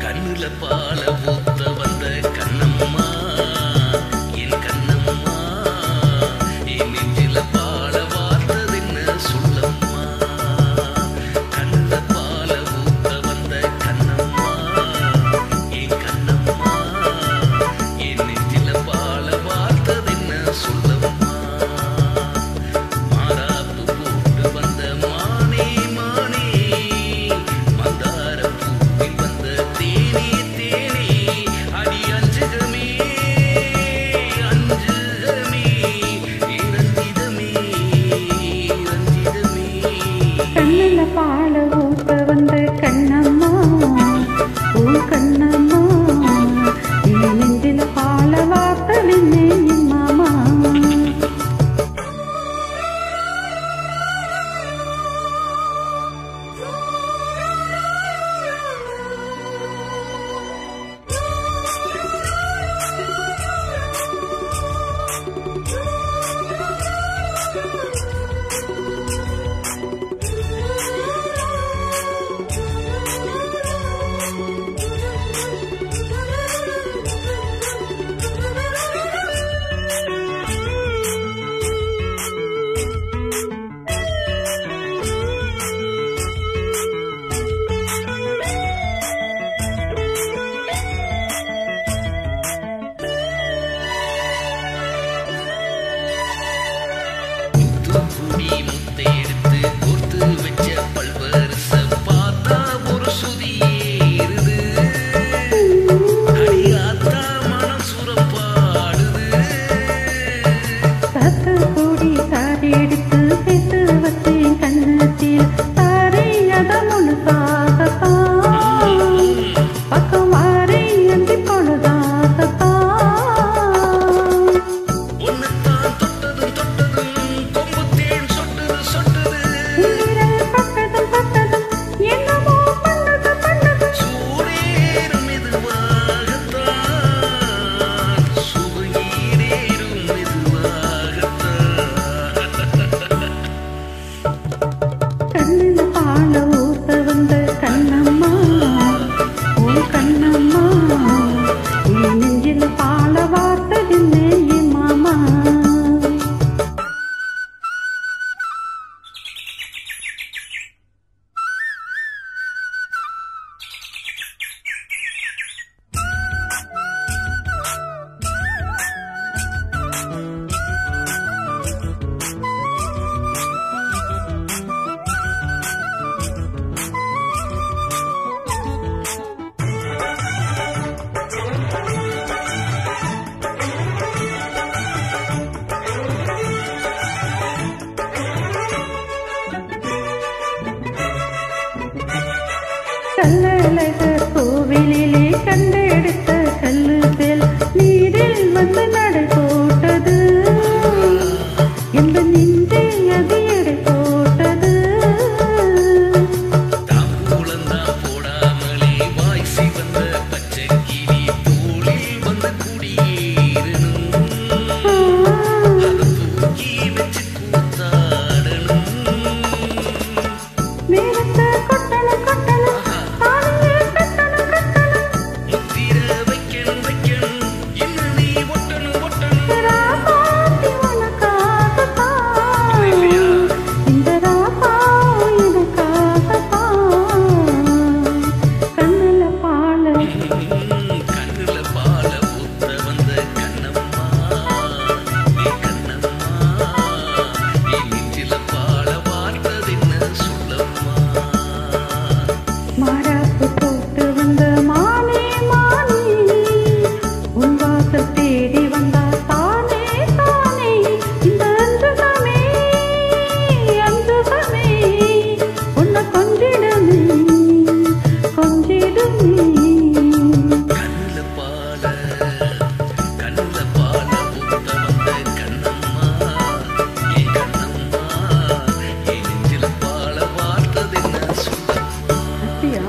கண்ணுல பால ஊத்த வந்த கண்ணம்மா என் கண்ணம்மா என் நெஞ்சில பால வார்த்ததென்ன சொல்லம்மா கண்ணுல பால ஊத்த வந்த கண்ணம்மா என் கண்ணம்மா என் நெஞ்சில பால வார்த்ததென்ன சொல்லம்மா மாறாப்பு போட்டு வந்த மானே மானே மந்தார பூவில் வந்த தேனே தேனே அடி அஞ்சுகமே அஞ்சுகமே ரஞ்சிதமே ரஞ்சிதமே கண்ணுல பால ஊத்த வந்த கண்ணம்மா உன் கண்ணம்மா என் நெஞ்சில பால வார்த்ததென்ன என் மாமா குடி முத்தை எடுத்து கோர்த்து வச்ச பல்வரிச பார்த்தா ஒரு சுதி ஏறுது அடியாத்தா மனம் சுரப்பாடுது சாத்த கூடி சாரி எடுத்து சேர்த்து வச்சேன் கண்ணத்தில் சாரி அத முழுசாகத்தான் பக்கம் வாரி அந்தி பொழுதாகத்தான் ஒன்னுத்தான் தொட்டதும் தொட்டதும் கொம்பு தேன் சொட்டுது சொட்டுது உயிரை பட்டதும் பட்டதும் என்னமோ பண்ணது பண்ணது சூடேறும் மெதுவாகத்தான் சுவையீரேறும் மெதுவாகத்தான் கண்ணுல பால ஊத்த வந்த கண்ணம்மா உன் கண்ணம்மா என் நெஞ்சில பால வார்த்ததென்ன என் மாமா கல்லழகர் கோவிலிலே கண்டெடுத்த கல்லு தேல் நீரில் வந்து நடை போட்டது எந்த நெஞ்சை அது எடை போட்டது தாம்பூலந்தான் போடாமலே வாய் சிவந்த பச்சை கிளி தோளில் வந்து குடியேறணும் அதை தூக்கி வச்சு கூத்தாடணும் நேரத்தை கொட்டணும் கொட்டணும் தானியே கட்டணும் கட்டணும் முத்திர வைக்கணும் வைக்கணும் என்ன நீ ஒட்டணும் ஒட்டணும் ராசாத்தி உனக்காகத்தான் இல்லையா இந்த ராசா எனக்காகத்தான் கண்ணுல பால கண்ணுல பால ஊத்த வந்த கண்ணம்மா நீ கண்ணம்மா நீ நெஞ்சில பால வார்த்ததென்ன சொல்லம்மா மாறாப்பு போட்டு வந்த மானே மானே உன் வாசல் தேடி வந்தா தானே தானே இந்த அஞ்சுகமே அஞ்சுகமே உன்னை கொஞ்சிடுமே கொஞ்சிடுமே கண்ணுல பால ஊத்த வந்த கண்ணம்மா ஏ கண்ணம்மா என் நெஞ்சில பால வார்த்ததென்ன சொல்லம்மா அப்படியா